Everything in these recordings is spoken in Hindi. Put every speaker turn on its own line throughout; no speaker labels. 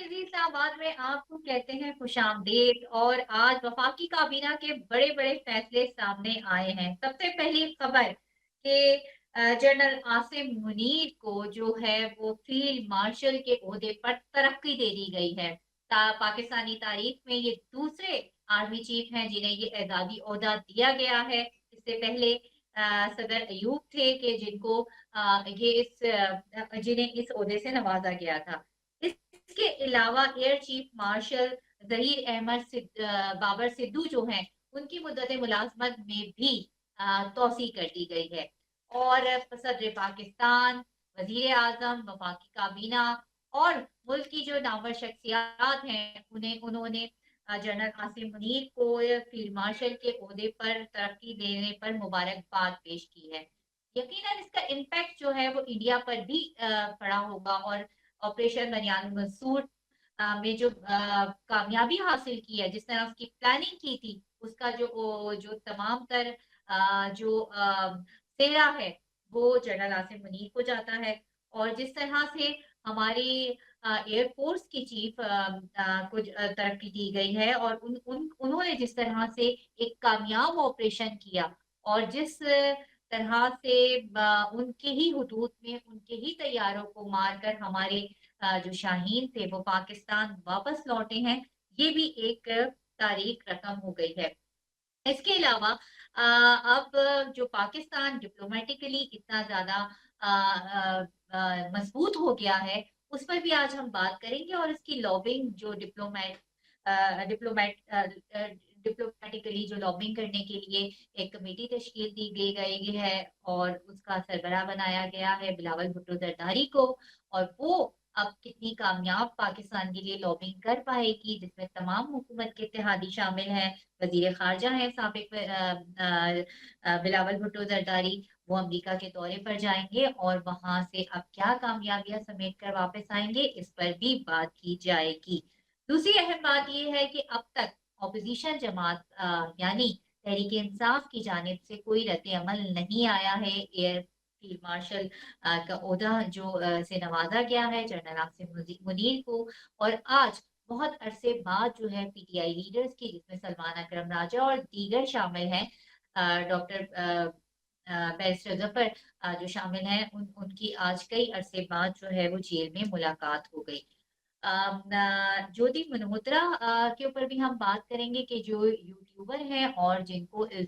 इस्लामाबाद में आपको कहते हैं खुशामदीद। और आज वफाकी काबीना के बड़े-बड़े फैसले सामने आए हैं। सबसे पहली खबर कि जनरल आसिम मुनीर को जो है वो फील्ड मार्शल के ओहदे पर तरक्की दे दी गई है। पाकिस्तानी तारीख में ये दूसरे आर्मी चीफ हैं जिन्हें ये एजाजी ओहदा दिया गया है। इससे पहले सदर अयूब थे कि जिनको जिन्हें इस ओहदे से नवाजा गया था। इसके अलावा air chief marshal Zaheer Ahmed Babar Sidhu जो हैं उनकी मुद्दत मुलाजमत में भी तोसी कर दी गई है। और सदर पाकिस्तान, वजीर आजम, वफाकी काबीना और मुल्क की जो नामवर शख्सियात हैं उन्होंने जनरल आसिम मुनीर को फील्ड मार्शल के ओहदे पर तरक्की देने पर मुबारकबाद पेश की है। यकीनन इसका इम्पैक्ट जो है वो इंडिया पर भी पड़ा होगा। और ऑपरेशन बनियान मंसूर में जो कामयाबी हासिल की है, जिस तरह उसकी प्लानिंग की थी, उसका जो तमाम तर सेहरा है वो जनरल आसिम मुनीर को जाता है। और जिस तरह से हमारी एयरफोर्स की चीफ को तरक्की दी गई है और उन्होंने जिस तरह से एक कामयाब ऑपरेशन किया और जिस तरह से उनके ही हुदूद में उनके ही तैयारों को मारकर हमारे जो शाहीन थे वो पाकिस्तान वापस लौटे हैं, ये भी एक तारीख रकम हो गई है। इसके अलावा अब जो पाकिस्तान डिप्लोमेटिकली इतना ज्यादा मजबूत हो गया है, उस पर भी आज हम बात करेंगे। और इसकी लॉबिंग जो डिप्लोमेटिकली जो लॉबिंग करने के लिए एक कमेटी तश्कील दी गई है और उसका सरबराह बनाया गया है बिलावल भुट्टो जरदारी को। और वो अब कितनी कामयाब पाकिस्तान के लिए लॉबिंग कर पाएगी, जिसमें तमाम हुकूमत के इत्तेहादी शामिल हैं। वजीर खारजा है साबिक बिलावल भुट्टो जरदारी, वो अमेरिका के दौरे पर जाएंगे और वहां से अब क्या कामयाबियां समेट कर वापस आएंगे, इस पर भी बात की जाएगी। दूसरी अहम बात यह है कि अब तक ऑपोजिशन जमात यानी तहरीक इंसाफ की जानिब से कोई रद्द अमल नहीं आया है। एयर फील्ड मार्शल का ओहदा से नवाजा गया है जनरल आसिम मुनीर को। और आज बहुत अरसे बाद जो है पीटीआई लीडर्स की, जिसमें सलमान अकरम राजा और दीगर शामिल हैं, डॉक्टर बैरिस्टर जफर जो शामिल हैं, उनकी आज कई अरसे बाद जो है वो जेल में मुलाकात हो गई। ज्योति मल्होत्रा के ऊपर भी हम बात करेंगे कि जो यूट्यूबर हैं और जिनको इस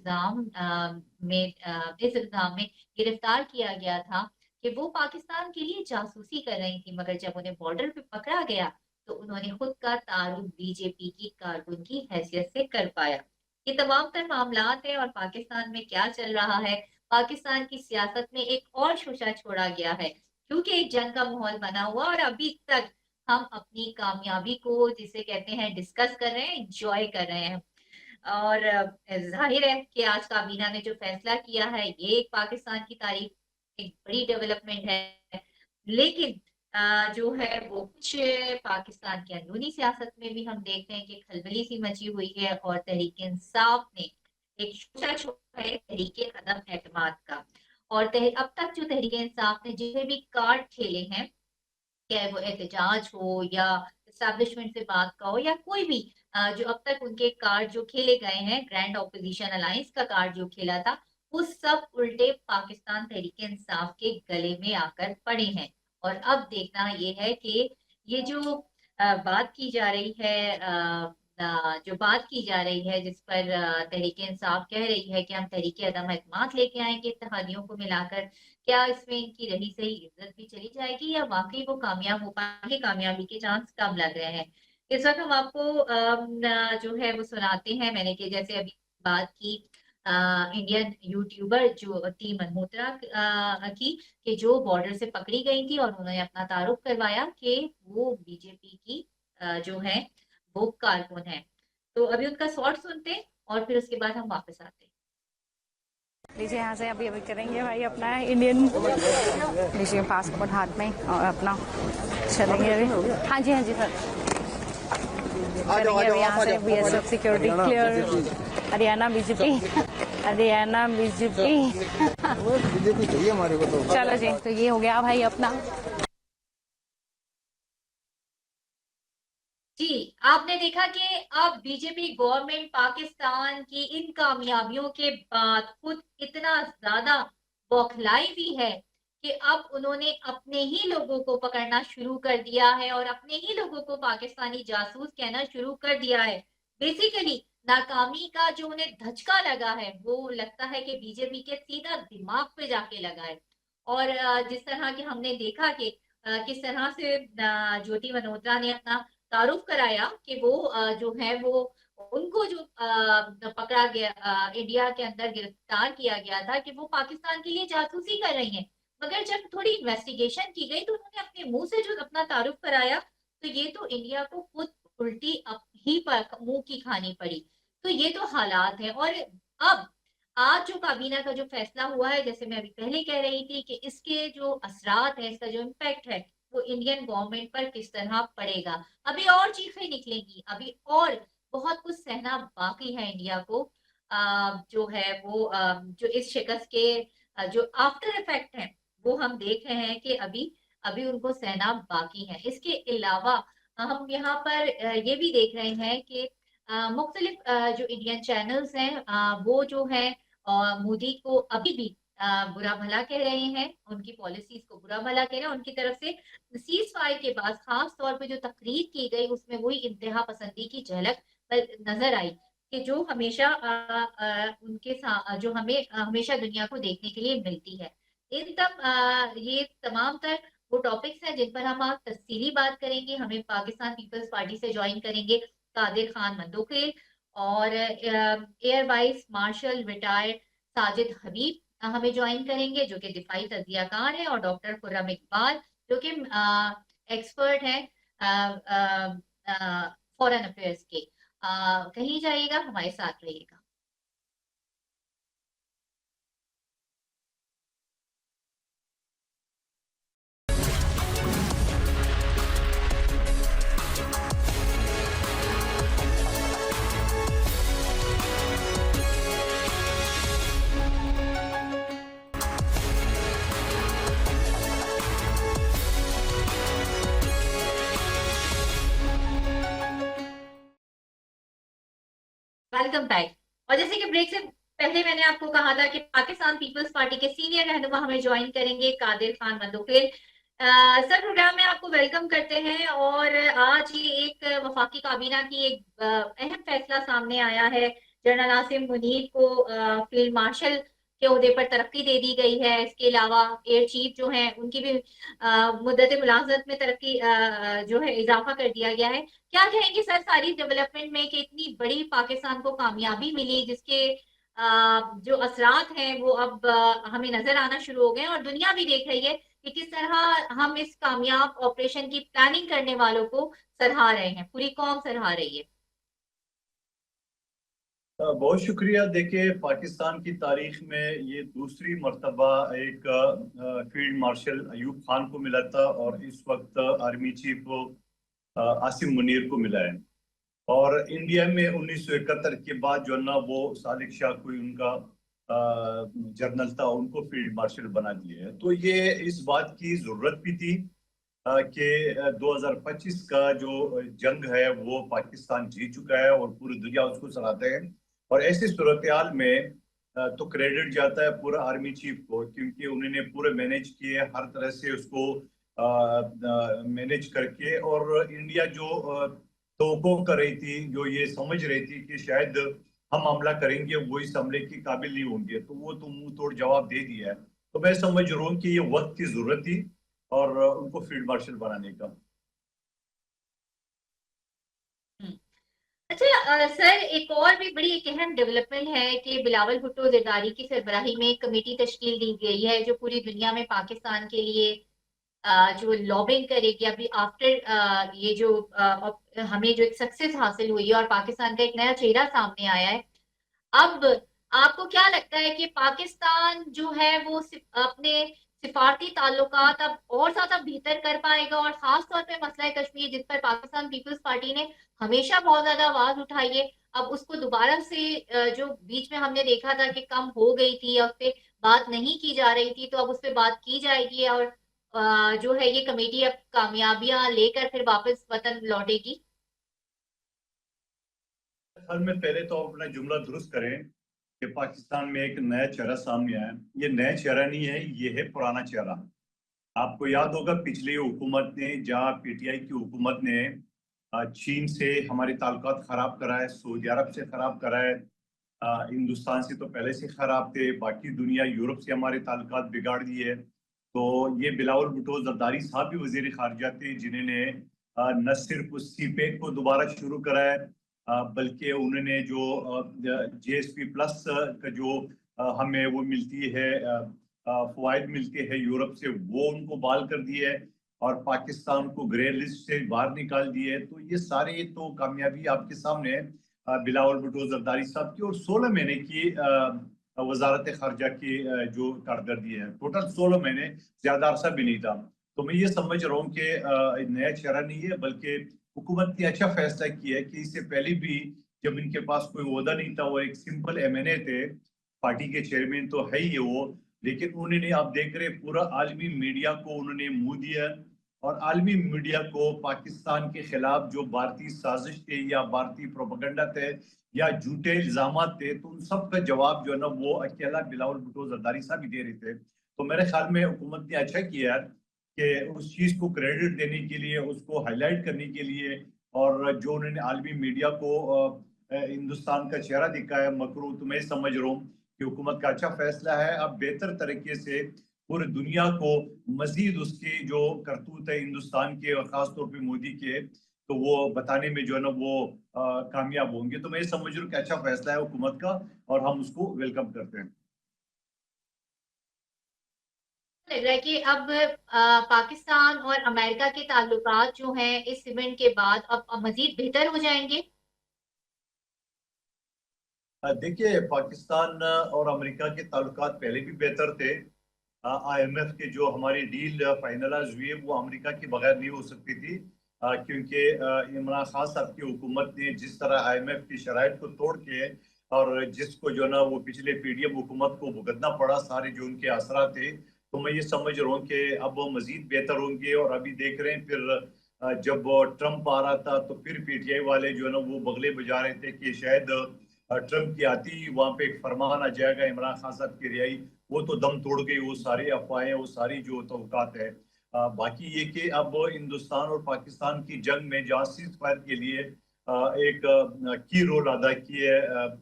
इल्जाम में गिरफ्तार किया गया था कि वो पाकिस्तान के लिए जासूसी कर रही थी, मगर जब उन्हें बॉर्डर पे पकड़ा गया तो उन्होंने खुद का तारुफ बीजेपी की कारकुन की हैसियत से कर पाया। ये तमाम तर मामलात है और पाकिस्तान में क्या चल रहा है। पाकिस्तान की सियासत में एक और शोशा छोड़ा गया है क्योंकि एक जंग का माहौल बना हुआ और अभी तक हम अपनी कामयाबी को, जिसे कहते हैं, डिस्कस कर रहे हैं, एंजॉय कर रहे हैं। और जाहिर है कि आज काबीना ने जो फैसला किया है ये एक पाकिस्तान की तारीख एक बड़ी डेवलपमेंट है। लेकिन जो है वो कुछ पाकिस्तान की अंदरूनी सियासत में भी हम देखते हैं कि खलबली सी मची हुई है और तहरीक इंसाफ ने एक शोशा छोड़ा है तहरीक अदम एतमाद का। और अब तक जो तहरीक इंसाफ ने जितने भी कार्ड खेले हैं, चाहे वो एहतजाज हो या एस्टैब्लिशमेंट से बात का हो या कोई भी जो अब तक उनके कार्ड जो खेले गए हैं, ग्रैंड ऑपोजिशन अलायंस का कार्ड जो खेला था, वो सब उल्टे पाकिस्तान तहरीक इंसाफ के गले में आकर पड़े हैं। और अब देखना ये है कि ये जो बात की जा रही है, जो बात की जा रही है जिस पर तहरीक इंसाफ कह रही है कि हम तहरीक अदम एतमाद लेके आएंगे इत्तेहादियों को मिलाकर, क्या इसमें इनकी रही सही इज्जत भी चली जाएगी या वाकई वो कामयाब हो पाएंगे? कामयाबी के चांस कम लग रहे हैं। इस वक्त हम आपको जो है वो सुनाते हैं। मैंने कि जैसे अभी बात की इंडियन यूट्यूबर जो थी मल्होत्रा की, कि जो बॉर्डर से पकड़ी गई थी और उन्होंने अपना तारुफ करवाया कि वो बीजेपी की जो है वो कारकुन है। तो अभी उनका शॉर्ट सुनते हैं और फिर उसके बाद हम वापस आते हैं।
लीजिए यहाँ से अभी करेंगे भाई अपना इंडियन, लीजिए पासपोर्ट हाथ में और अपना चलेंगे अभी। हाँ जी सर, चलेंगे अभी यहाँ से। BSF security clear, Haryana BJP, Haryana BJP.
चाहिए हमारे को तो।
चलो जी, तो ये हो गया भाई अपना
जी, आपने देखा कि अब बीजेपी गवर्नमेंट पाकिस्तान की इन कामयाबियों के बाद खुद इतना ज़्यादा बौखलाई हुई है कि अब उन्होंने अपने ही लोगों को पकड़ना शुरू कर दिया है और अपने ही लोगों को पाकिस्तानी जासूस कहना शुरू कर दिया है। बेसिकली नाकामी का जो उन्हें धचका लगा है, वो लगता है कि बीजेपी के सीधा दिमाग पे जाके लगा है। और जिस तरह की हमने देखा कि किस तरह से ज्योति मल्होत्रा ने अपना तारुफ कराया कि वो जो है वो उनको जो पकड़ा गया, इंडिया के अंदर गिरफ्तार किया गया था कि वो पाकिस्तान के लिए जासूसी कर रही हैं। मगर जब थोड़ी इन्वेस्टिगेशन की गई तो उन्होंने अपने मुंह से जो अपना तारुफ कराया, तो ये तो इंडिया को खुद उल्टी ही पर मुंह की खानी पड़ी। तो ये तो हालात है। और अब आज जो काबीना का जो फैसला हुआ है, जैसे मैं अभी पहले कह रही थी कि इसके जो असरात है, इसका जो इम्पैक्ट है, वो इंडियन गवर्नमेंट पर किस तरह पड़ेगा। अभी और चीखें निकलेंगी, अभी और बहुत कुछ सहना बाकी है इंडिया को। जो है वो जो इस शिकस्त के जो आफ्टर इफेक्ट हैं, वो हम देख रहे हैं कि अभी अभी उनको सहना बाकी है। इसके अलावा हम यहाँ पर ये भी देख रहे हैं कि मुख्तलिफ जो इंडियन चैनल्स हैं, वो जो है मोदी को अभी भी बुरा भला कह रहे हैं, उनकी पॉलिसीज को बुरा भला कह रहे हैं। उनकी तरफ से सीज फायर के बाद खास तौर पे जो तकरीर की गई, उसमें वही इंतहा पसंदी की झलक नजर आई कि जो हमेशा उनके साथ जो हमें हमेशा दुनिया को देखने के लिए मिलती है। ये तमाम तर वो टॉपिक्स हैं जिन पर हम आज तफसीली बात करेंगे। हमें पाकिस्तान पीपल्स पार्टी से ज्वाइन करेंगे कादिर खान मंदोखेल, और air vice marshal retired Sajid Habib हमें ज्वाइन करेंगे, जो कि दिफाई तज्जियाकार है, और डॉक्टर खुर्रम इकबाल, जो कि एक्सपर्ट है फॉरेन अफेयर्स के। कहीं जाइएगा, हमारे साथ रहिएगा। Welcome back. और जैसे कि ब्रेक से पहले मैंने आपको कहा था कि पाकिस्तान पीपल्स पार्टी के सीनियर रहनुमा हमें ज्वाइन करेंगे, कादिर खान मंदोखेल। सर, प्रोग्राम में आपको वेलकम करते हैं। और आज ये एक वफाकी काबीना की एक अहम फैसला सामने आया है। जनरल आसिम मुनीर को फील्ड मार्शल के ओहदे पर तरक्की दे दी गई है। इसके अलावा एयर चीफ जो है उनकी भी मुद्दत मुलाजमत में तरक्की जो है इजाफा कर दिया गया है। क्या कहेंगे सर सारी डेवलपमेंट में कि इतनी बड़ी पाकिस्तान को कामयाबी मिली, जिसके जो असरात हैं वो अब हमें नजर आना शुरू हो गए हैं, और दुनिया भी देख रही है कि किस तरह हम इस कामयाब ऑपरेशन की प्लानिंग करने वालों को सराहा रहे हैं, पूरी कौम सराहा रही है।
बहुत शुक्रिया। देखिए, पाकिस्तान की तारीख में ये दूसरी मर्तबा एक फील्ड मार्शल अयूब खान को मिला था, और इस वक्त आर्मी चीफ आसिम मुनीर को मिला है। और इंडिया में 1971 के बाद जो है ना, वो सादिक शाह कोई उनका जनरल था, उनको फील्ड मार्शल बना दिया है। तो ये इस बात की जरूरत भी थी कि 2025 का जो जंग है वो पाकिस्तान जीत चुका है और पूरी दुनिया उसको सराहते हैं। और ऐसी सूरत हाल में तो क्रेडिट जाता है पूरा आर्मी चीफ को, क्योंकि उन्होंने पूरे मैनेज किए हर तरह से उसको मैनेज करके। और इंडिया जो तवक्को कर रही थी, जो ये समझ रही थी कि शायद हम हमला करेंगे, वो इस हमले की काबिल नहीं होंगे, तो वो तो मुंह तोड़ जवाब दे दिया है। तो मैं समझ रहा हूँ कि ये वक्त की जरूरत थी और उनको फील्ड मार्शल बनाने का।
हम्म। अच्छा, सर, एक और भी बड़ी एक अहम डेवलपमेंट है कि बिलावल भुट्टो जरदारी की सरबराही में एक कमेटी तश्कील दी गई है, जो पूरी दुनिया में पाकिस्तान के लिए जो लॉबिंग करेगी। अभी आफ्टर ये जो हमें जो एक सक्सेस हासिल हुई है और पाकिस्तान का एक नया चेहरा सामने आया है, अब आपको क्या लगता है कि पाकिस्तान जो है वो अपने सिफारती ताल्लुकात अब और ज्यादा बेहतर कर पाएगा, और खास तौर पे मसला कश्मीर, जिस पर पाकिस्तान पीपल्स पार्टी ने हमेशा बहुत ज्यादा आवाज उठाई है, अब उसको दोबारा से जो बीच में हमने देखा था कि कम हो गई थी और उस पर बात नहीं की जा रही थी, तो अब उस पर बात की जाएगी, और जो है ये कमेटी अब कामयाबियां लेकर फिर वापस वतन लौटेगी।
ख्याल में पहले तो आप अपना जुमला दुरुस्त करें कि पाकिस्तान में एक नया चेहरा सामने आया। ये नया चेहरा नहीं है, ये है पुराना चेहरा। आपको याद होगा पिछली हुकूमत ने, जहाँ पीटीआई की हुकूमत ने चीन से हमारे ताल्लुकात खराब कराए, सऊदी अरब से खराब कराए, हिंदुस्तान से तो पहले से खराब थे, बाकी दुनिया यूरोप से हमारे ताल्लुकात बिगाड़ दिए। तो ये बिलावल भुट्टो जरदारी साहब भी वजीर खारजा थे, जिन्होंने न सिर्फ उस सीपेक को दोबारा शुरू कराया, बल्कि उन्होंने जो जीएसपी प्लस का जो हमें वो मिलती है, फवायद मिलते हैं यूरोप से, वो उनको बहाल कर दिए है और पाकिस्तान को ग्रे लिस्ट से बाहर निकाल दिए। तो ये सारे तो कामयाबी आपके सामने है बिलावल भुट्टो जरदारी साहब की, और 16 महीने की वजारत खारजा की जो कारकर्दगी है, टोटल 16 महीने, ज्यादा अरसा भी नहीं था। तो मैं ये समझ रहा हूँ कि नया चेहरा नहीं है, बल्कि हुकूमत ने अच्छा फैसला किया है कि इससे पहले भी जब इनके पास कोई ओहदा नहीं था, वो एक सिंपल एमएनए थे, पार्टी के चेयरमैन तो है ही वो, लेकिन उन्होंने, आप देख रहे पूरा आलमी मीडिया को उन्होंने मुंह दिया, और आलमी मीडिया को पाकिस्तान के खिलाफ जो भारतीय साजिश थे या भारतीय प्रोपेगेंडा थे या झूठे इल्जाम थे, तो उन सब का जवाब जो है ना वो अकेला बिलावल भुट्टो जरदारी साहब ही दे रहे थे। तो मेरे ख्याल में हुकूमत ने अच्छा किया कि उस चीज को क्रेडिट देने के लिए, उसको हाईलाइट करने के लिए, और जो उन्होंने आलमी मीडिया को हिंदुस्तान का चेहरा दिखाया मकरू, तो मैं समझ रहा हूँ कि हुकूमत का अच्छा फैसला है। अब बेहतर तरीके से पूरी दुनिया को मजीद उसकी जो करतूत है हिंदुस्तान के और खासतौर पे मोदी के, तो वो बताने में जो है ना वो कामयाब होंगे। तो मैं ये समझ रहा हूँ कि अच्छा फैसला है हुकूमत का, और हम उसको वेलकम करते हैं।
लग रहा है कि अब पाकिस्तान और अमेरिका के ताल्लुकात जो हैं इस इवेंट के बाद अब मजीद बेहतर हो जाएंगे।
देखिए, पाकिस्तान और अमेरिका के ताल्लुकात पहले भी बेहतर थे। आईएमएफ के जो हमारी डील फाइनलाइज हुई है वो अमेरिका के बगैर नहीं हो सकती थी, क्योंकि इमरान खान साहब की हुकूमत ने जिस तरह आईएमएफ की शराइत को तोड़ के, और जिसको जो ना वो पिछले पीडीएम हुकूमत को भुगतना पड़ा सारे जो उनके असरा थे, तो मैं ये समझ रहा हूँ कि अब वो मजीद बेहतर होंगे। और अभी देख रहे हैं, फिर जब ट्रंप आ रहा था तो फिर पीटीआई वाले जो है ना वो बगले बजा रहे थे कि शायद ट्रंप की आती ही वहां पे एक फरमान आ जाएगा इमरान खान साहब की रिहाई। वो तो दम तोड़ गई, वो सारी अफवाहें, वो सारी जो तवक्कात है। बाकी ये कि अब हिंदुस्तान और पाकिस्तान की जंग में जहाँ सीज फायर के लिए एक की रोल अदा किए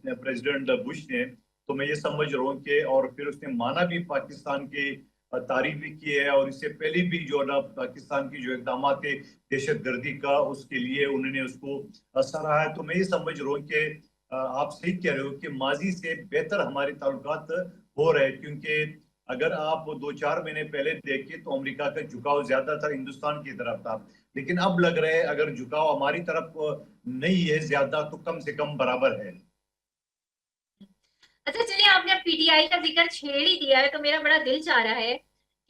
प्रेसिडेंट बुश ने, तो मैं ये समझ रहा हूँ कि, और फिर उसने माना भी पाकिस्तान की तारीफ भी की है, और इससे पहले भी जो ना पाकिस्तान की जो इकदाम थे दहशत गर्दी का, उसके लिए उन्होंने उसको सराहा है। तो मैं ये समझ रहा हूँ कि आप सही कह रहे हो कि माजी से बेहतर हमारे ताल्लुकात हो रहे हैं, क्योंकि अगर आप 2-4 महीने पहले देखें तो अमेरिका का झुकाव ज्यादातर हिंदुस्तान की तरफ था, लेकिन अब लग रहा है अगर झुकाव हमारी तरफ नहीं है ज्यादा तो कम से कम बराबर है।
अच्छा, चलिए, आपने पीटीआई का जिक्र छेड़ ही दिया है तो मेरा बड़ा दिल चाह रहा है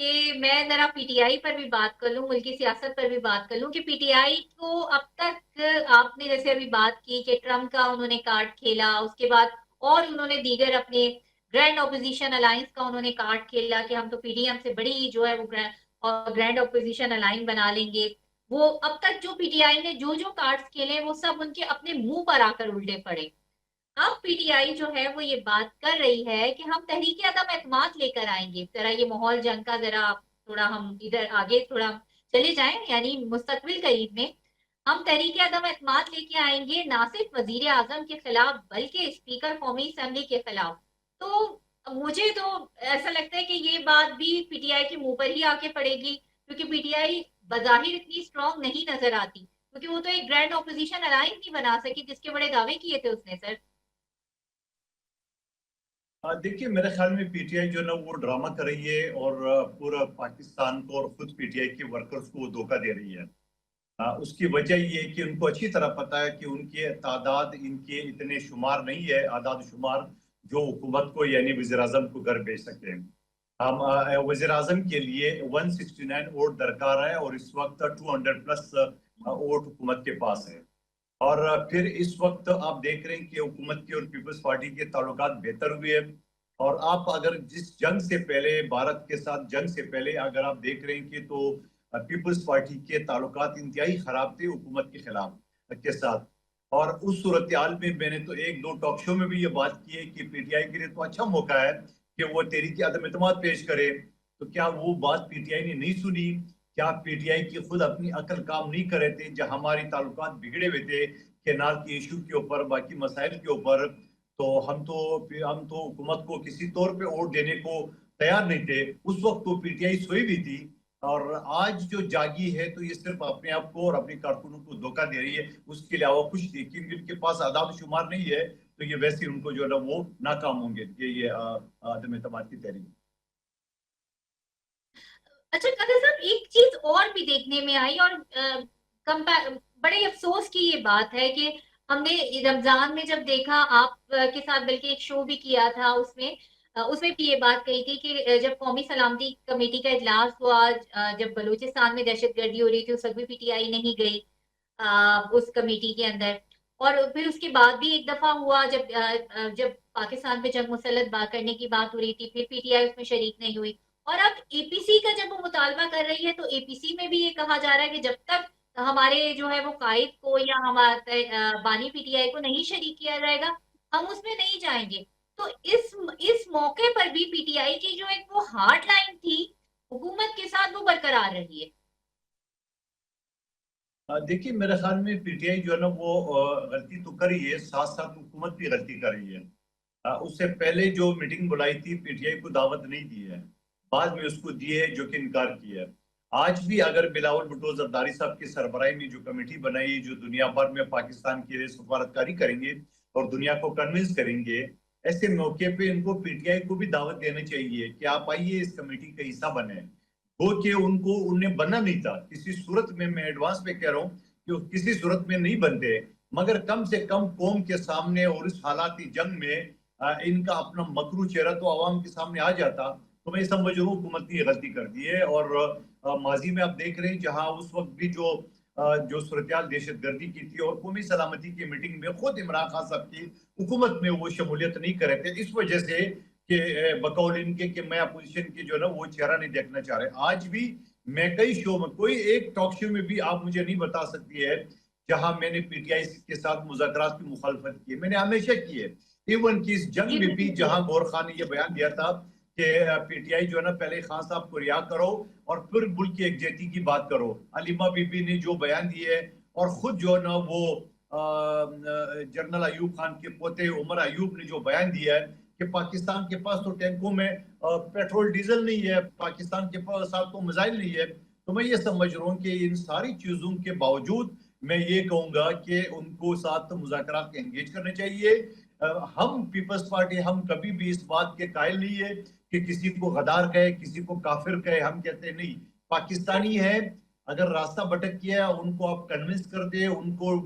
कि मैं जरा पीटीआई पर भी बात कर लूं, मुल्की सियासत पर भी बात कर लूं कि पीटीआई को अब तक, आपने जैसे अभी बात की कि ट्रम्प का उन्होंने कार्ड खेला, उसके बाद और उन्होंने दीगर अपने ग्रैंड ऑपोजिशन अलायंस का उन्होंने कार्ड खेला कि हम तो पीडीएम से बड़ी जो है वो ग्रैंड ऑपोजिशन अलायंस बना लेंगे। वो अब तक जो पीटीआई ने जो जो कार्ड्स खेले वो सब उनके अपने मुंह पर आकर उल्टे पड़े। अब पीटीआई जो है वो ये बात कर रही है कि हम तहरीक अदम एतमाद लेकर आएंगे। जरा ये माहौल जंग का जरा थोड़ा हम इधर आगे थोड़ा चले जाएं, यानी मुस्तकबिल करीब में हम तहरीक अदम एतमाद लेके आएंगे, ना सिर्फ वजीर आजम के खिलाफ बल्कि स्पीकर कौमी असम्बली के खिलाफ। तो मुझे तो ऐसा लगता है कि ये बात भी पीटीआई के मुंह पर ही आके पड़ेगी, क्योंकि पीटीआई बजाहिर इतनी स्ट्रॉन्ग नहीं नजर आती, क्योंकि वो तो एक ग्रैंड ऑपोजिशन अलायंस नहीं बना सकी जिसके बड़े दावे किए थे उसने। सर,
देखिए, मेरे ख्याल में पीटीआई जो ना वो ड्रामा कर रही है, और पूरा पाकिस्तान को और खुद पीटीआई के वर्कर्स को वो धोखा दे रही है। उसकी वजह ये है कि उनको अच्छी तरह पता है कि उनके तादाद इनके इतने शुमार नहीं है, आदाद शुमार जो हुकूमत को यानी वज़ीर आज़म को घर भेज सके। हम वज़ीर आज़म के लिए 169 वोट दरकार है, और इस वक्त 200 प्लस वोट हुकूमत के पास है। और फिर इस वक्त आप देख रहे हैं कि हुकूमत की और पीपल्स पार्टी के ताल्लुकात बेहतर हुए हैं। और आप अगर जिस जंग से पहले, भारत के साथ जंग से पहले अगर आप देख रहे हैं कि तो पीपल्स पार्टी के ताल्लुकात इंतहाई खराब थे हुकूमत के खिलाफ के साथ। और उस सूरत हाल में मैंने तो एक दो टॉक शो में भी ये बात की है कि पीटीआई के लिए तो अच्छा मौका है कि वो तहरीक अदम एतमाद पेश करे। तो क्या वो बात पीटीआई ने नहीं सुनी? क्या पीटीआई की खुद अपनी अकल काम नहीं कर रहे थे? जहां हमारी ताल्लुकात बिगड़े हुए थे केनाल के इशू के ऊपर, बाकी मसाइल के ऊपर, तो हम तो हुकूमत को किसी तौर पे वोट देने को तैयार नहीं थे। उस वक्त तो पीटीआई सोई भी थी। और आज जो जागी है तो ये सिर्फ अपने आप को और अपने कारकुनों को धोखा दे रही है, उसके अलावा कुछ नहीं। क्योंकि उनके पास आदाब शुमार नहीं है तो ये वैसे ही उनको जो है ना वो नाकाम होंगे ये आदम एतमाद की तहरीक।
अच्छा कादर साहब, एक चीज और भी देखने में आई और बड़े अफसोस की ये बात है कि हमने रमजान में जब देखा, आप के साथ बल्कि एक शो भी किया था, उसमें भी ये बात कही थी कि जब कौमी सलामती कमेटी का इजलास हुआ, जब बलूचिस्तान में दहशतगर्दी हो रही थी, उस वक्त भी पीटीआई नहीं गई उस कमेटी के अंदर। और फिर उसके बाद भी एक दफा हुआ जब पाकिस्तान पे जंग मुसल्लत करने की बात हो रही थी, फिर पीटीआई उसमें शरीक नहीं हुई। और अब एपीसी का जब वो मुतालबा कर रही है तो एपीसी में भी ये कहा जा रहा है कि जब तक हमारे जो है वो कायद को या हमारे बानी पीटीआई को नहीं शरीक किया जाएगा, हम उसमें नहीं जाएंगे। तो इस मौके पर भी पीटीआई की जो एक वो हार्ड लाइन थी हुकूमत के साथ, वो बरकरार रही है।
देखिए, मेरे ख्याल में पीटीआई जो है ना वो गलती तो कर रही है, साथ साथ हुकूमत भी गलती कर रही है। उससे पहले जो मीटिंग बुलाई थी पीटीआई को दावत नहीं दी है, बाद में उसको दी है, जो कि इनकार किया है। आज भी अगर बिलावल भुट्टो जरदारी साहब की सरबराही में जो कमेटी बनाई, जो दुनिया भर में पाकिस्तान के लिए सफारतकारी करेंगे और दुनिया को कन्विंस करेंगे, ऐसे मौके पे इनको पीटीआई को भी दावत देनी चाहिए कि आप आइए, इस कमेटी का हिस्सा बने। वो कि उनको उन्हें बनना नहीं था किसी सूरत में, मैं एडवांस में कह रहा हूँ कि वो किसी सूरत में नहीं बनते, मगर कम से कम कौम के सामने और इस हालाती जंग में इनका अपना मकरू चेहरा तो आवाम के सामने आ जाता। तो मैं समझ रहा हूँ हुकूमत ने गलती कर दी है। और माजी में आप देख रहे हैं जहां उस वक्त भी जो सूरत दहशतगर्दी की थी और कौमी सलामती की मीटिंग में खुद इमरान खान साहब की हुकूमत में वो शमूलियत नहीं कर रहे थे, इस वजह से कि बकौल इनके कि मैं अपोजिशन के जो है ना वो चेहरा नहीं देखना चाह रहे। आज भी मैं कई शो में, कोई एक टॉक शो में भी आप मुझे नहीं बता सकती है जहां मैंने पीटीआई के साथ मुज़ाकरात की मुखालफत की। मैंने हमेशा की है। इवन की इस जंग में भी जहां गौर खान ने यह बयान दिया था कि पीटीआई जो है ना पहले खान साहब को रिहा करो और फिर मुल्क की एकजहती की बात करो। अलीमा बीबी ने जो बयान दिए और खुद जो है ना वो जनरल अयूब खान के पोते उमर अयूब ने जो बयान दिया है कि पाकिस्तान के पास तो टैंकों में पेट्रोल डीजल नहीं है, पाकिस्तान के पास साथ तो मिसाइल नहीं है। तो मैं ये समझ रहा हूँ कि इन सारी चीजों के बावजूद मैं ये कहूंगा कि उनको साथ मुज़ाकरात एंगेज करने चाहिए। हम पीपल्स पार्टी, हम कभी भी इस बात के कायल नहीं है कि किसी को गदार कहे, किसी को काफिर कहे। हम कहते हैं नहीं, पाकिस्तानी है, अगर रास्ता भटक किया उनको आप कन्विंस कर दे, उनको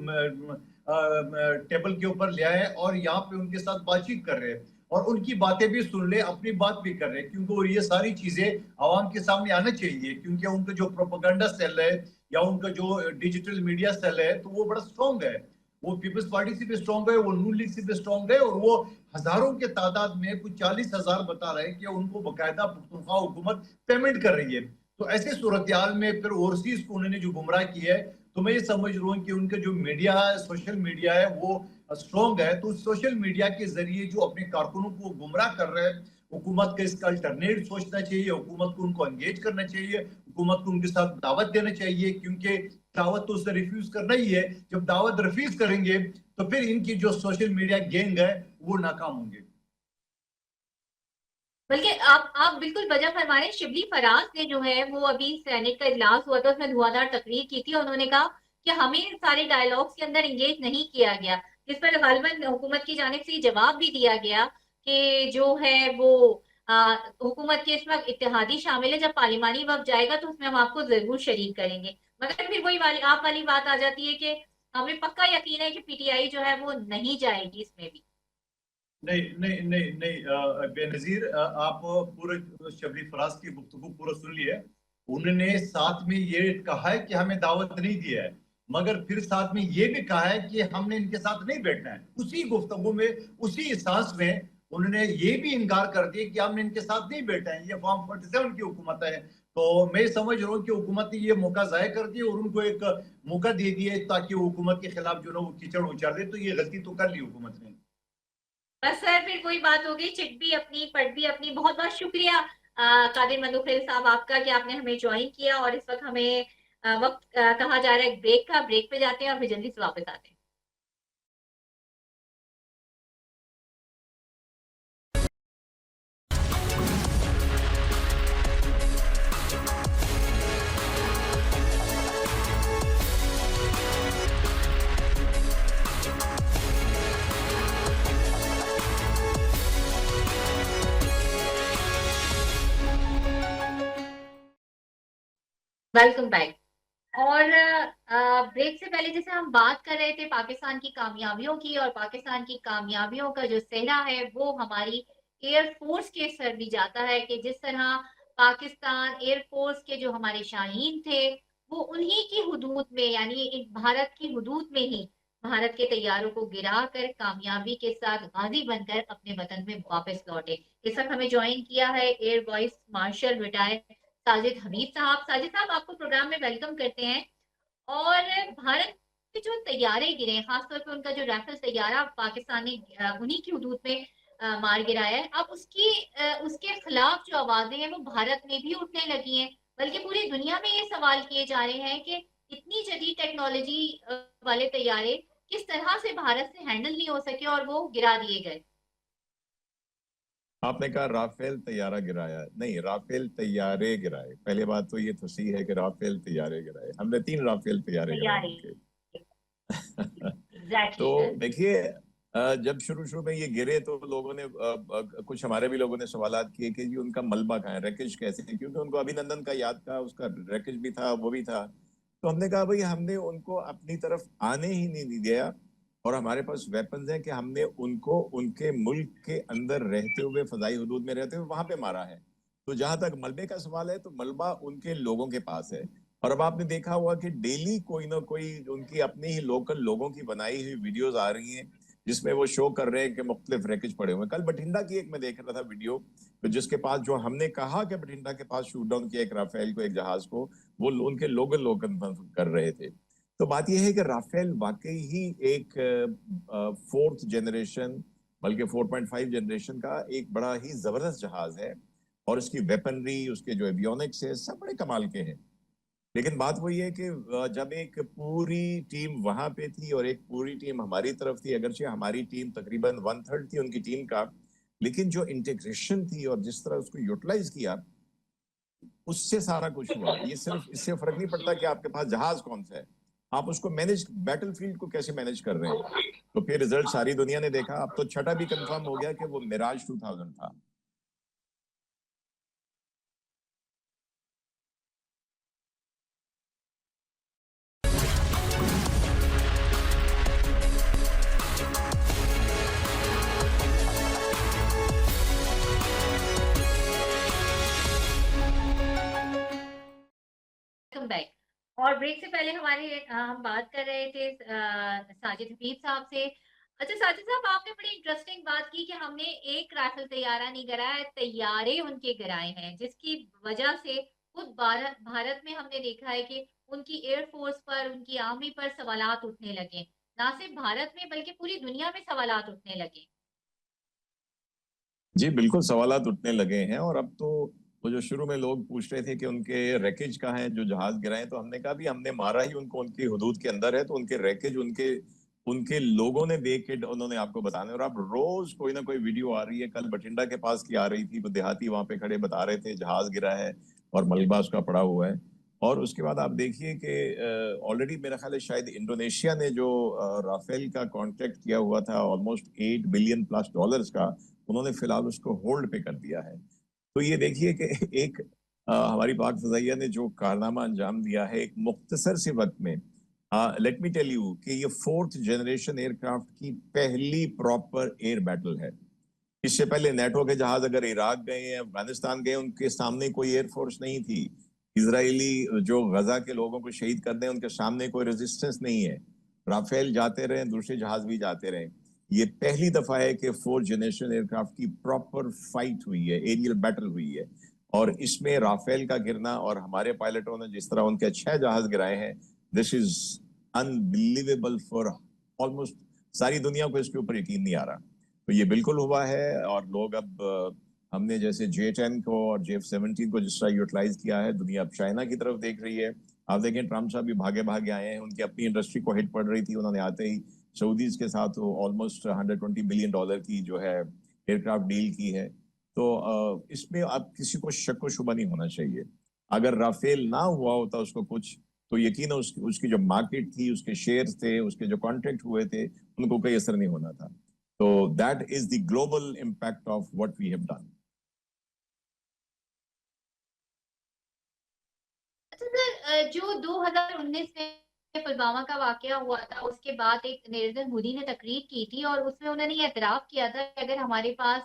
टेबल के ऊपर ले आए और यहाँ पे उनके साथ बातचीत कर रहे हैं और उनकी बातें भी सुन ले, अपनी बात भी कर रहे हैं, क्योंकि ये सारी चीजें आवाम के सामने आना चाहिए। क्योंकि उनका जो प्रोपेगेंडा सेल है या उनका जो डिजिटल मीडिया सेल है तो वो बड़ा स्ट्रॉन्ग है। वो पीपल्स पार्टी से भी स्ट्रॉन्ग है, वो नून लीग से भी स्ट्रॉन्ग है और वो हजारों के तादाद में, कुछ 40,000 बता रहे हैं कि उनको बकायदा पुख्तनख्वा हुकूमत पेमेंट कर रही है। तो ऐसे सूरत हाल में फिर ओवरसीज को उन्होंने जो गुमराह किया है, तो मैं ये समझ रहा हूँ कि उनका जो मीडिया है, सोशल मीडिया है, वो स्ट्रॉन्ग है। तो सोशल मीडिया के जरिए जो अपने कारकुनों को गुमराह कर रहे हैं, हुकूमत का इसका अल्टरनेट सोचना चाहिए, हुकूमत को उनको एंगेज करना चाहिए, हुकूमत को उनके साथ दावत देना चाहिए। क्योंकि दावत तो उससे रिफ्यूज करना ही है। जब दावत रिफ्यूज करेंगे तो फिर इनकी जो सोशल मीडिया गैंग है वो नाकाम होंगे।
बल्कि आप बिल्कुल वजह फरमा रहे हैं। शिबली फराज ने जो है वो अभी सेनेट का इजलास हुआ था, उसमें धुआंधार तकरीर की थी। उन्होंने कहा कि हमें सारे डायलॉग्स के अंदर एंगेज नहीं किया गया, जिस पर गालिबन हुकूमत की जानिब से जवाब भी दिया गया कि जो है वो हुकूमत के इसमें इत्तेहादी शामिल है, जब पार्लिमानी वक्त जाएगा तो उसमें हम आपको जरूर शरीक करेंगे। मगर फिर वही आप वाली बात आ जाती है कि हमें पक्का यकीन है कि पीटीआई जो है वो नहीं जाएगी इसमें भी।
नहीं नहीं नहीं नहीं, बेनजीर, आप पूरे शबली फराज की गुफ्तगू पूरा सुन लिए। उन्होंने साथ में ये कहा है कि हमें दावत नहीं दिया है, मगर फिर साथ में ये भी कहा है कि हमने इनके साथ नहीं बैठना है। उसी गुफ्तगू में, उसी सांस में उन्होंने ये भी इनकार कर दिया कि हमने इनके साथ नहीं बैठा है। ये फॉर्म 47 की हुकूमत है। तो मैं समझ रहा हूँ कि हुकूमत ने ये मौका ज़ाया कर दिया और उनको एक मौका दे दिया है ताकि वो हुकूमत के खिलाफ जो ना वो कीचड़ उछाले, तो ये गलती तो कर ली हुकूमत ने।
बस सर फिर कोई बात हो गई, चिट भी अपनी पट भी अपनी। बहुत बहुत शुक्रिया कादिर मधुखिल साहब आपका कि आपने हमें ज्वाइन किया। और इस वक्त हमें वक्त कहा जा रहा है ब्रेक का, ब्रेक पे जाते हैं और फिर जल्दी से वापस आते हैं। Welcome back. और ब्रेक से पहले जैसे हम बात कर रहे थे पाकिस्तान की कामयाबियों की, और पाकिस्तान की कामयाबियों का जो सेहरा है वो हमारी एयरफोर्स के सर भी जाता है कि जिस तरह पाकिस्तान एयरफोर्स के जो हमारे शाहीन थे वो उन्हीं की हुदूद में, यानी भारत की हुदूद में ही भारत के तैयारों को गिरा कर कामयाबी के साथ गाजी बनकर अपने वतन में वापस लौटे। इस वक्त हमें ज्वाइन किया है air vice marshal retired Sajid Habib sahab. Sajid साहब आपको प्रोग्राम में वेलकम करते हैं। और भारत के जो तैयारे गिरे, खासतौर पे उनका जो राइफल तैयारा पाकिस्तान ने उन्हीं की हदूद में मार गिराया है, अब उसके खिलाफ जो आवाजें हैं वो भारत में भी उठने लगी हैं, बल्कि पूरी दुनिया में ये सवाल किए जा रहे हैं कि इतनी जदीद टेक्नोलॉजी वाले तैयारे किस तरह से भारत से हैंडल नहीं हो सके और वो गिरा दिए गए।
आपने कहा राफेल तैयारा गिराया, नहीं, राफेल तैयारे गिराए। पहले बात तो ये तो सही है कि राफेल तैयारे गिराए, हमने 3 राफेल तैयारे गिराए
exactly,
तो देखिए, जब शुरू में ये गिरे तो लोगों ने कुछ हमारे भी लोगों ने सवालात किए कि जी उनका मलबा कहाँ है, रैकेज कैसे है, क्योंकि उनको अभिनंदन का याद था, उसका रैकेज भी था, वो भी था। तो हमने कहा भाई हमने उनको अपनी तरफ आने ही नहीं दिया, और हमारे पास वेपन्स हैं कि हमने उनको उनके मुल्क के अंदर रहते हुए, फजाई हुदूद में रहते हुए वहां पे मारा है। तो जहां तक मलबे का सवाल है तो मलबा उनके लोगों के पास है। और अब आपने देखा हुआ कि डेली कोई ना कोई उनकी अपनी ही लोकल लोगों की बनाई हुई वीडियोस आ रही हैं जिसमें वो शो कर रहे हैं कि मुख्तलिफ रैकेज पड़े हुए हैं। कल बठिंडा की एक मैं देख रहा था वीडियो, जिसके पास, जो हमने कहा कि बठिंडा के पास शूट डाउन किया एक राफेल को, एक जहाज को, वो उनके लोकल कर रहे थे। तो बात यह है कि राफेल वाकई ही एक 4th जनरेशन, बल्कि 4.5 जनरेशन का एक बड़ा ही जबरदस्त जहाज है, और उसकी वेपनरी, उसके जो एवियोनिक्स है, सब बड़े कमाल के हैं। लेकिन बात वही है कि जब एक पूरी टीम वहां पे थी और एक पूरी टीम हमारी तरफ थी, अगरचे हमारी टीम तकरीबन 1/3 थी उनकी टीम का, लेकिन जो इंटीग्रेशन थी और जिस तरह उसको यूटिलाइज किया, उससे सारा कुछ हुआ। ये सिर्फ इससे फर्क नहीं पड़ता कि आपके पास जहाज कौन सा है, आप उसको मैनेज, बैटलफील्ड को कैसे मैनेज कर रहे हैं। तो फिर रिजल्ट सारी दुनिया ने देखा। अब तो छठा भी कंफर्म हो गया कि वो मिराज 2000 था।
बैक। और ब्रेक से पहले हम बात कर रहे थे साजिद हबीब साहब से। अच्छा साजिद साहब, आपने बड़ी इंटरेस्टिंग बात की कि हमने एक राइफल तैयारा नहीं गिराया, तैयारे उनके गिराए हैं, जिसकी वजह से खुद भारत में हमने देखा है कि उनकी एयरफोर्स पर, उनकी आर्मी पर सवालात उठने लगे। ना सिर्फ भारत में बल्कि पूरी दुनिया में सवालात उठने लगे।
जी बिल्कुल, सवालात उठने लगे हैं। और अब तो वो जो शुरू में लोग पूछ रहे थे कि उनके रैकेज कहाँ है जो जहाज गिराए, तो हमने कहा भी हमने मारा ही उनको उनकी हुदूद के अंदर है, तो उनके रैकेज उनके उनके लोगों ने देख के उन्होंने आपको बताने। और अब रोज कोई ना कोई वीडियो आ रही है। कल बठिंडा के पास की आ रही थी, वो देहाती वहां पे खड़े बता रहे थे जहाज गिरा है और मलबा उसका पड़ा हुआ है। और उसके बाद आप देखिए कि ऑलरेडी मेरा ख्याल है शायद इंडोनेशिया ने जो राफेल का कॉन्ट्रैक्ट किया हुआ था ऑलमोस्ट $8 बिलियन प्लस का, उन्होंने फिलहाल उसको होल्ड पे कर दिया है। तो ये देखिए कि एक हमारी पाक फजाइया ने जो कारनामा अंजाम दिया है एक मुख्तसर से वक्त में। लेट मी टेल यू कि ये 4th जनरेशन एयरक्राफ्ट की पहली प्रॉपर एयर बैटल है। इससे पहले नेटो के जहाज अगर इराक गए हैं, अफगानिस्तान गए, उनके सामने कोई एयरफोर्स नहीं थी। इजरायली जो गजा के लोगों को शहीद कर दें, उनके सामने कोई रेजिस्टेंस नहीं है। राफेल जाते रहे, दूसरे जहाज भी जाते रहे। ये पहली दफा है कि 4th जनरेशन एयरक्राफ्ट की प्रॉपर फाइट हुई है, एरियल बैटल हुई है। और इसमें राफेल का गिरना और हमारे पायलटों ने जिस तरह उनके 6 जहाज गिराए हैं, this is unbelievable for almost सारी दुनिया को इसके ऊपर यकीन नहीं आ रहा। तो ये बिल्कुल हुआ है और लोग अब हमने जैसे J-10 को और J-17 को जिस तरह यूटिलाइज किया है, दुनिया अब चाइना की तरफ देख रही है। आप देखें ट्रम्प साहब भी भागे भागे आए हैं, उनकी अपनी इंडस्ट्री को हिट पड़ रही थी, उन्होंने आते ही सऊदीज के साथ ऑलमोस्ट $120 बिलियन की जो है एयरक्राफ्ट डील की है। तो इसमें अब किसी को शक व शुबा नहीं होना चाहिए। अगर राफेल ना हुआ होता उसको कुछ, तो यकीन उसकी जो मार्केट थी, उसके शेयर्स थे, उसके जो कॉन्ट्रैक्ट हुए थे, उनको कोई असर नहीं होना था। तो that is the global impact of what we have done.
अच्छा सर, जो 2019 में पुलवामा का वाकया हुआ था, उसके बाद एक नरेंद्र मोदी ने तकरीर की थी और उसमें उन्होंने ये एतराफ किया था कि अगर हमारे पास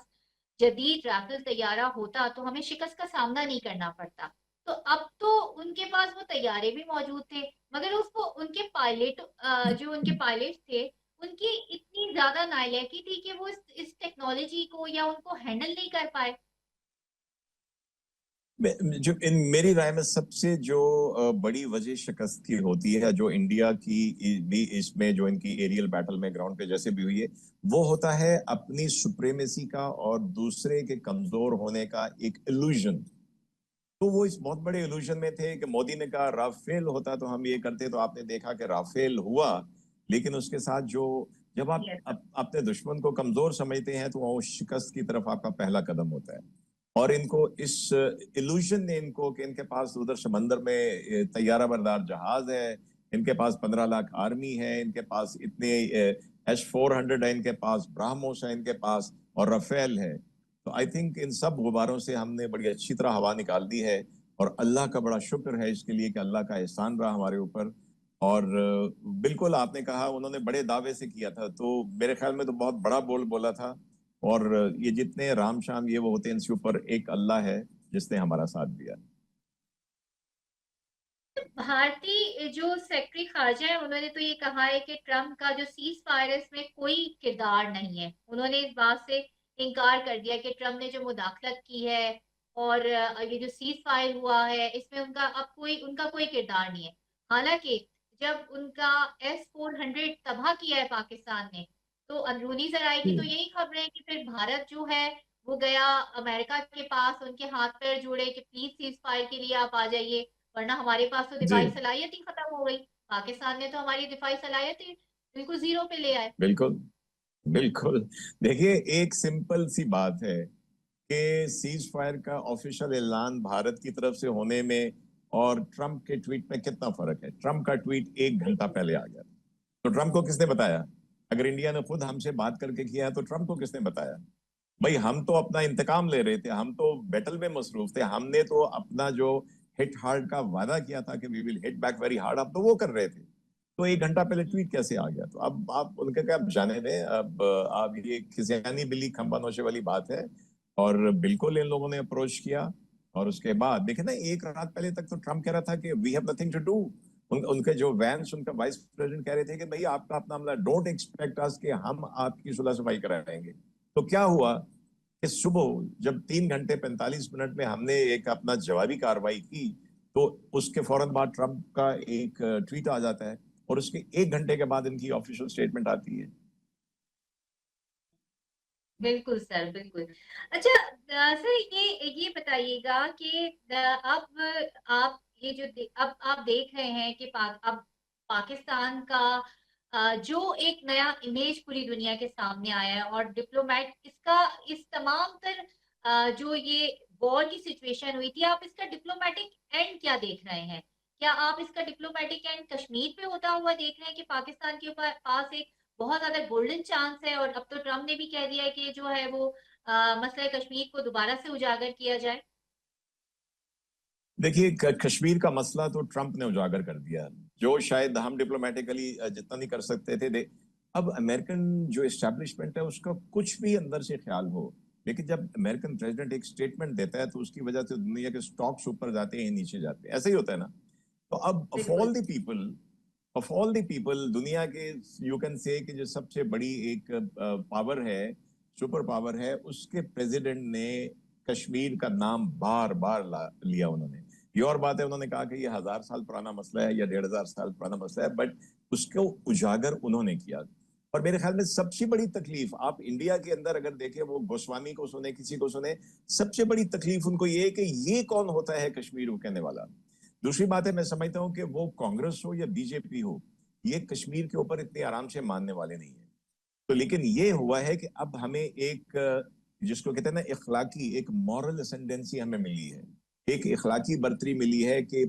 जदीद राफेल तैयारा होता तो हमें शिकस्त का सामना नहीं करना पड़ता। तो अब तो उनके पास वो तैयारे भी मौजूद थे, मगर उसको उनके पायलट जो उनके पायलट थे, उनकी इतनी ज्यादा नालायकी थी कि वो इस टेक्नोलॉजी को या उनको हैंडल नहीं कर पाए।
जो इन मेरी राय में सबसे जो बड़ी वजह शिकस्त की होती है, जो इंडिया की भी इसमें जो इनकी एरियल बैटल में ग्राउंड पे जैसे भी हुई है, वो होता है अपनी सुप्रीमेसी का और दूसरे के कमजोर होने का एक इल्यूजन। तो वो इस बहुत बड़े इल्यूजन में थे कि मोदी ने कहा राफेल होता तो हम ये करते, तो आपने देखा कि राफेल हुआ, लेकिन उसके साथ जो जब आप
Yes.
अपने दुश्मन को कमजोर समझते हैं तो वो शिकस्त की तरफ आपका पहला कदम होता है। और इनको इस इल्यूजन ने इनको कि इनके पास उधर समंदर में तैयारा बरदार जहाज है, इनके पास 15 लाख आर्मी है, इनके पास इतने H-400 है, इनके पास ब्राह्मोस है, इनके पास और राफेल है। तो आई थिंक इन सब गुब्बारों से हमने बड़ी अच्छी तरह हवा निकाल दी है और अल्लाह का बड़ा शुक्र है इसके लिए कि अल्लाह का एहसान रहा हमारे ऊपर। और बिल्कुल आपने कहा उन्होंने बड़े दावे से किया था, तो मेरे ख्याल में तो बहुत बड़ा बोल बोला था। और ये जितने राम शाम ये वो होते हैं, इनके ऊपर एक अल्लाह है जिसने हमारा साथ दिया।
भारतीय जो सेक्रेटरी खारजा है, उन्होंने तो ये कहा है कि ट्रम्प का जो सीज फायर इसमें कोई किरदार नहीं है। उन्होंने इस बात से इनकार कर दिया कि ट्रम्प ने जो मुदाखलत की है और ये जो सीज फायर हुआ है, इसमें उनका कोई किरदार नहीं है। हालांकि जब उनका S-400 तबाह किया है पाकिस्तान ने, तो अंदरूनी जराये की तो यही खबर है कि फिर भारत जो है वो गया अमेरिका के पास, उनके हाथ पैर जोड़े कि प्लीज सीज फायर के लिए आप आ जाइए, वरना हमारे पास तो
जी
दिफाई सलाहियत ही खत्म हो गई। पाकिस्तान ने तो हमारी दिफाई सलाहियत ही बिल्कुल जीरो पे ले आए।
बिल्कुल बिल्कुल। देखिए एक सिंपल सी बात है कि सीज फायर का ऑफिशियल ऐलान भारत की तरफ से होने में और ट्रंप के ट्वीट में कितना फर्क है। ट्रंप का ट्वीट 1 घंटा पहले आ गया, तो ट्रंप को किसने बताया? अगर इंडिया ने खुद हमसे बात करके किया है तो ट्रंप को किसने बताया? भाई हम तो अपना इंतकाम ले रहे थे, हम तो बैटल में मसरूफ थे, हमने तो अपना जो हिट हार्ड का वादा किया था कि we will hit back very hard, अब तो वो कर रहे थे। तो 1 घंटा पहले ट्वीट कैसे आ गया? तो अब आप उनके क्या जाने दें। अब आप ये खिसियानी बिल्ली खंबा नोशे वाली बात है। और बिल्कुल इन लोगों ने अप्रोच किया और उसके बाद देखे ना, एक रात पहले तक तो ट्रम्प कह रहा था कि we have nothing to do. उनके जो वैंस, उनका वाइस प्रेसिडेंट कह रहे थे कि भाई आपका अपना मामला, डोंट एक्सपेक्ट अस कि हम आपकी सुलह सफाई कराएंगे। तो क्या हुआ कि सुबह जब 3 घंटे 45 मिनट में हमने एक अपना जवाबी कार्रवाई की, तो उसके फौरन बाद ट्रंप का एक ट्वीट आ जाता है और उसके 1 घंटे के बाद इनकी ऑफिशियल स्टेटमेंट आती है।
बिल्कुल सर, बिल्कुल। अच्छा सर, ये बताइएगा कि अब आप अब आप देख रहे हैं कि अब पाकिस्तान का जो एक नया इमेज पूरी दुनिया के सामने आया है और डिप्लोमेट इसका इस तमाम तर जो ये वॉर की सिचुएशन हुई थी, आप इसका डिप्लोमेटिक एंड क्या देख रहे हैं? क्या आप इसका डिप्लोमेटिक एंड कश्मीर पे होता हुआ देख रहे हैं कि पाकिस्तान के पास एक बहुत ज्यादा गोल्डन चांस है और अब तो ट्रम्प ने भी कह दिया है कि जो है वो मसला कश्मीर को दोबारा से उजागर किया जाए?
देखिए कश्मीर का मसला तो ट्रंप ने उजागर कर दिया, जो शायद हम डिप्लोमेटिकली जितना नहीं कर सकते थे। अब अमेरिकन जो एस्टेब्लिशमेंट है उसका कुछ भी अंदर से ख्याल हो, लेकिन जब अमेरिकन प्रेसिडेंट एक स्टेटमेंट देता है तो उसकी वजह से दुनिया के स्टॉक्स ऊपर जाते हैं, नीचे जाते हैं, ऐसा ही होता है ना। तो अब
बिल्कुल।
ऑफ ऑल द पीपल दुनिया के, यू कैन से कि जो सबसे बड़ी एक पावर है, सुपर पावर है, उसके प्रेसिडेंट ने कश्मीर का नाम बार बार लिया उन्होंने। ये और बात है, उन्होंने कहा कि ये 1000 साल पुराना मसला है या 1500 साल पुराना मसला है, बट उसको उजागर उन्होंने किया। और मेरे ख्याल में सबसे बड़ी तकलीफ आप इंडिया के अंदर अगर देखें, वो गोस्वामी को सुने, किसी को सुने, सबसे बड़ी तकलीफ उनको ये है कि ये कौन होता है कश्मीर को कहने वाला। दूसरी बात है, मैं समझता हूं कि वो कांग्रेस हो या बीजेपी हो, ये कश्मीर के ऊपर इतने आराम से मानने वाले नहीं है। तो लेकिन ये हुआ है कि अब हमें एक जिसको कहते हैं ना इखलाकी, एक मॉरल असेंडेंसी हमें मिली है, एक इखलाकी बर्तरी मिली है कि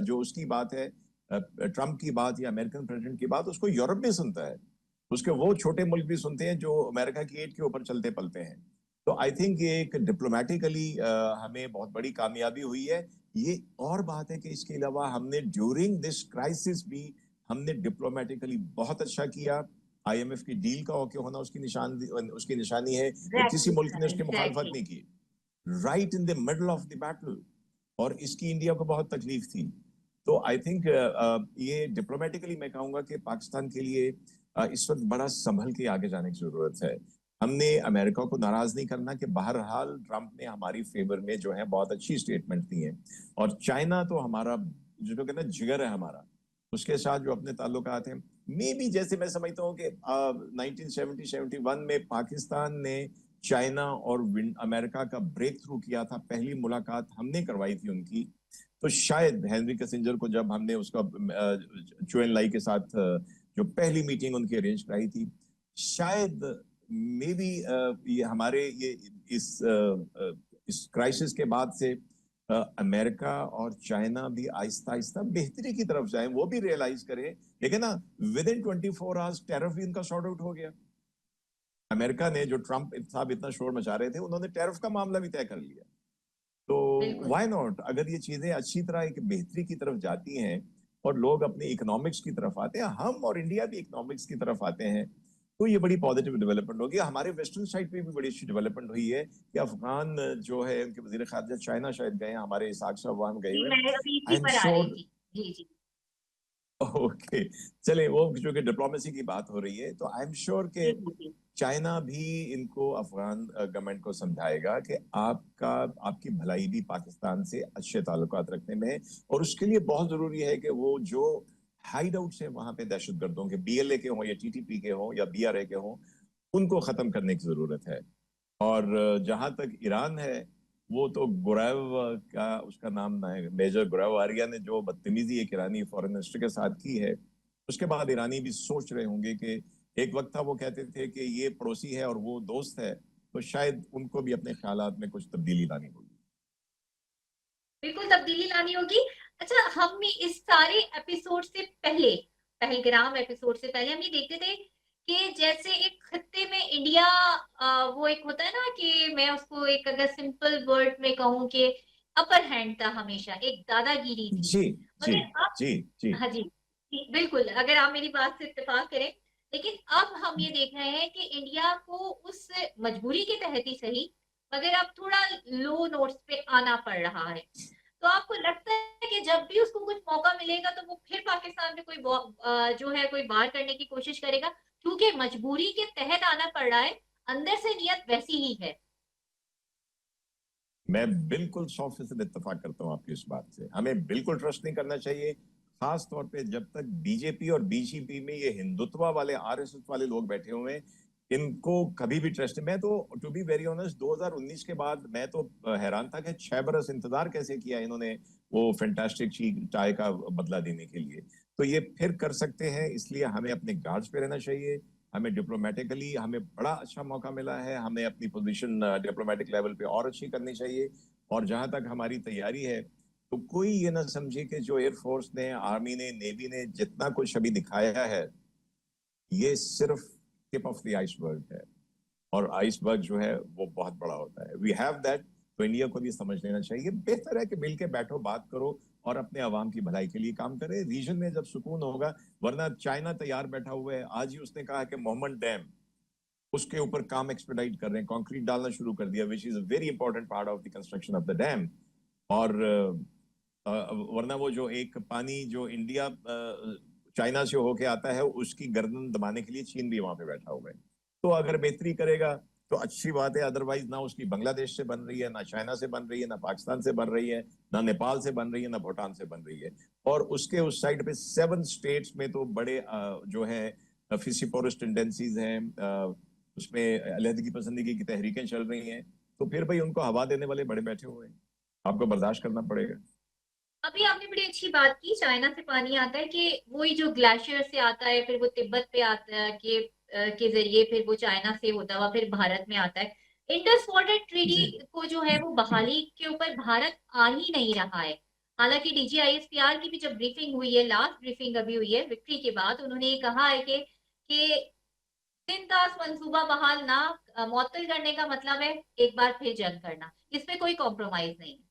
जो उसकी बात है, ट्रंप की बात या अमेरिकन प्रेसिडेंट की बात, उसको यूरोप भी सुनता है, उसके वो छोटे मुल्क भी सुनते हैं जो अमेरिका की एड के ऊपर चलते पलते हैं। तो आई थिंक ये एक डिप्लोमेटिकली हमें बहुत बड़ी कामयाबी हुई है। ये और बात है कि इसके अलावा हमने ड्यूरिंग दिस क्राइसिस भी हमने डिप्लोमेटिकली बहुत अच्छा किया। आईएमएफ की डील का ओके होना उसकी निशानी है कि किसी मुल्क ने उसकी मुखालफत नहीं की, right in the middle of the battle, और इसकी इंडिया को बहुत तकलीफ थी। तो आई थिंक ये डिप्लोमेटिकली मैं कहूंगा कि पाकिस्तान के लिए इस वक्त बड़ा संभल के आगे जाने की जरूरत है। हमने अमेरिका को नाराज नहीं करना कि बहरहाल ट्रंप ने हमारी फेवर में जो है बहुत अच्छी स्टेटमेंट दी है, और चाइना तो हमारा जो कहते हैं जिगर है हमारा, उसके साथ जो अपने ताल्लुकात हैं, मे बी जैसे मैं समझता हूँ कि 1970-71 में पाकिस्तान ने चाइना और अमेरिका का ब्रेक थ्रू किया था, पहली मुलाकात हमने करवाई थी उनकी। तो शायद हेनरी किसिंजर को जब हमने उसका चू एन लाई के साथ जो पहली मीटिंग उनकी अरेंज कराई थी, शायद मे बी ये हमारे ये इस क्राइसिस के बाद से अमेरिका और चाइना भी आहिस्ता आहिस्ता बेहतरी की तरफ जाए, वो भी रियलाइज करें। लेकिन ना विद इन 24 आवर्स टैरिफ भी उनका सॉर्ट आउट हो गया। अमेरिका ने, जो ट्रंप साहब इतना शोर मचा रहे थे, उन्होंने टैरिफ का मामला भी तय कर लिया। तो व्हाई नॉट, अगर ये चीजें अच्छी तरह एक बेहतरी की तरफ जाती हैं और लोग अपने इकोनॉमिक्स की तरफ आते हैं, हम और इंडिया भी इकोनॉमिक्स की तरफ आते हैं, तो ये बड़ी पॉजिटिव डेवलपमेंट होगी। हमारे वेस्टर्न साइड पे भी बड़ी अच्छी डेवलपमेंट हुई है कि अफगान जो है उनके वजीर खारजा चाइना शायद गए हैं, हमारे इसाक साहब वहां गए हुए हैं।
मैं अभी
आई
इसी
एम
पर आ रही
श्योर।
थी। जी जी।
ओके, चले, वो जो कि डिप्लोमेसी की बात हो रही है, तो आई एम श्योर कि
जी जी।
चाइना भी इनको, अफगान गवर्नमेंट को समझाएगा कि आपकी भलाई भी पाकिस्तान से अच्छे ताल्लुकात रखने में है, और उसके लिए बहुत जरूरी है कि वो जो हाइड आउट्स है वहां पे दहशतगर्दों के, बीएलए के हों या टीटीपी के हों या बीआरए के हों, उनको खत्म करने की जरूरत है। और जहां तक ईरान है, वो तो गुरैव का उसका नाम है, मेजर गुरैव आर्या ने जो बदतमीजी एक ईरानी फॉरेन मिनिस्टर के साथ की है, उसके बाद ईरानी भी सोच रहे होंगे कि एक वक्त था वो कहते थे कि ये पड़ोसी है और वो दोस्त है, तो शायद उनको भी अपने ख्यालात में कुछ तब्दीली लानी होगी।
बिल्कुल तब्दीली लानी होगी। अच्छा, हम इस सारे एपिसोड से पहले, पहलगाम एपिसोड से पहले हम ये देखते थे कि जैसे एक खत्ते में इंडिया, वो एक होता है ना कि मैं उसको एक अगर सिंपल वर्ड में कहूँ कि अपर हैंड था, हमेशा एक दादागिरी थी।
जी जी
मगर अब,
जी जी।
हाँ जी, बिल्कुल, अगर आप मेरी बात से इत्तेफाक करें, लेकिन अब हम ये देख रहे हैं कि इंडिया को उस मजबूरी के तहत ही सही, मगर अब थोड़ा लो नोट्स पे आना पड़ रहा है। तो आपको लगता है कि जब भी उसको कुछ मौका मिलेगा तो वो फिर पाकिस्तान पे कोई जो है कोई वार करने की कोशिश करेगा, क्योंकि मजबूरी के तहत आना पड़ रहा है, अंदर से नियत वैसी ही है।
मैं बिल्कुल 100% इत्तेफाक करता हूँ आपकी इस बात से। हमें बिल्कुल ट्रस्ट नहीं करना चाहिए, खास तौर पे जब तक बीजेपी और बीजेपी में ये हिंदुत्व वाले, आरएसएस वाले लोग बैठे हुए हैं, इनको कभी भी ट्रस्ट। मैं तो टू बी वेरी ऑनेस्ट 2019 के बाद मैं तो हैरान था कि 6 बरस इंतजार कैसे किया इन्होंने वो फैंटास्टिक चाय का बदला देने के लिए। तो ये फिर कर सकते हैं, इसलिए हमें अपने गार्ड्स पे रहना चाहिए। हमें डिप्लोमेटिकली हमें बड़ा अच्छा मौका मिला है, हमें अपनी पोजीशन डिप्लोमेटिक लेवल पे और अच्छी करनी चाहिए। और जहां तक हमारी तैयारी है, तो कोई ये ना समझे कि जो एयरफोर्स ने, आर्मी ने, नेवी ने जितना कुछ अभी दिखाया है, ये सिर्फ टिप ऑफ द आइसबर्ग है, और आइसबर्ग जो है वो बहुत बड़ा होता है। We have that. तो इंडिया को भी समझ लेना चाहिए, बेहतर है कि मिलके बैठो, बात करो और अपने आवाम की भलाई के लिए काम करे। रीजन में जब सुकून होगा, वरना चाइना तैयार बैठा हुआ है। आज ही उसने कहा कि मोहम्मद डैम, उसके ऊपर काम एक्सपेडाइट कर रहे हैं, कंक्रीट डालना शुरू कर दिया, which is a very important part of the construction of the dam. और वरना वो जो एक पानी जो इंडिया चाइना से होके आता है, उसकी गर्दन दबाने के लिए चीन भी वहां पे बैठा हुआ है। तो अगर बेहतरी करेगा तो अच्छी बात है। अदरवाइज ना उसकी बांग्लादेश से बन रही है, ना चाइना से बन रही है, ना पाकिस्तान से बन रही है, ना नेपाल से बन रही है, ना भूटान से बन रही है। और उसके उस साइड पे 7 स्टेट्स में तो बड़े जो है फिसिपोरस टेंडेंसीज हैं, उसमें अलहदगी पसंदगी की तहरीकें चल रही हैं। तो फिर भाई उनको हवा देने वाले बड़े बैठे हुए हैं, आपको बर्दाश्त करना पड़ेगा।
अभी आपने बड़ी अच्छी बात की, चाइना से पानी आता है कि वही जो ग्लेशियर से आता है, फिर वो तिब्बत पे आता है के जरिए, फिर वो चाइना से होता हुआ फिर भारत में आता है। इंडस वाटर
जी
ट्रीटी को जो है वो बहाली के ऊपर भारत आ ही नहीं रहा है। हालांकि डीजीआईएसपीआर की भी जब ब्रीफिंग हुई है, लास्ट ब्रीफिंग अभी हुई है विक्ट्री के बाद, उन्होंने ये कहा है कि 3 तास मंसूबा बहाल ना मुअत्तल करने का मतलब है एक बार फिर जंग करना। इसमें कोई कॉम्प्रोमाइज नहीं है।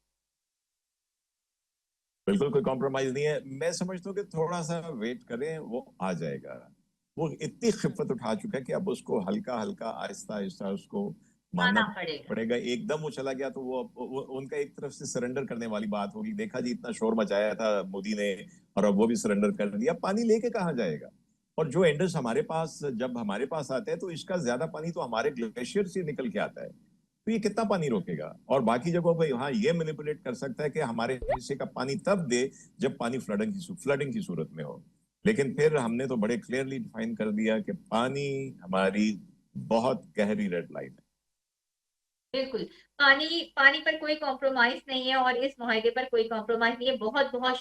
बिल्कुल कोई कॉम्प्रोमाइज नहीं है। मैं समझता हूँ कि थोड़ा सा वेट करें, वो आ जाएगा। वो इतनी खिफ़्फ़त उठा चुका है कि अब उसको हल्का हल्का आहिस्ता आहिस्ता उसको मानना
आना पड़ेगा।
पड़ेगा। एकदम वो चला गया तो वो उनका एक तरफ से सरेंडर करने वाली बात होगी। देखा जी, इतना शोर मचाया था मोदी ने और अब वो भी सरेंडर कर दिया। पानी लेके कहाँ जाएगा? और जो इंडस हमारे पास, जब हमारे पास आता है तो इसका ज्यादा पानी तो हमारे ग्लेशियर से निकल के आता है। तो ये कितना पानी रोकेगा? और बाकी जगहों पे हाँ ये मैनिपुलेट कर सकता है कि हमारे हिस्से का पानी तब दे जब पानी फ्लडिंग की सूरत में हो। लेकिन फिर हमने तो बड़े क्लियरली डिफाइन कर दिया कि पानी हमारी बहुत गहरी रेड लाइन है।
बिल्कुल। पानी पानी पर कोई कॉम्प्रोमाइज नहीं है और इस मुआहदे पर कोई कॉम्प्रोमाइज नहीं है। बहुत बहुत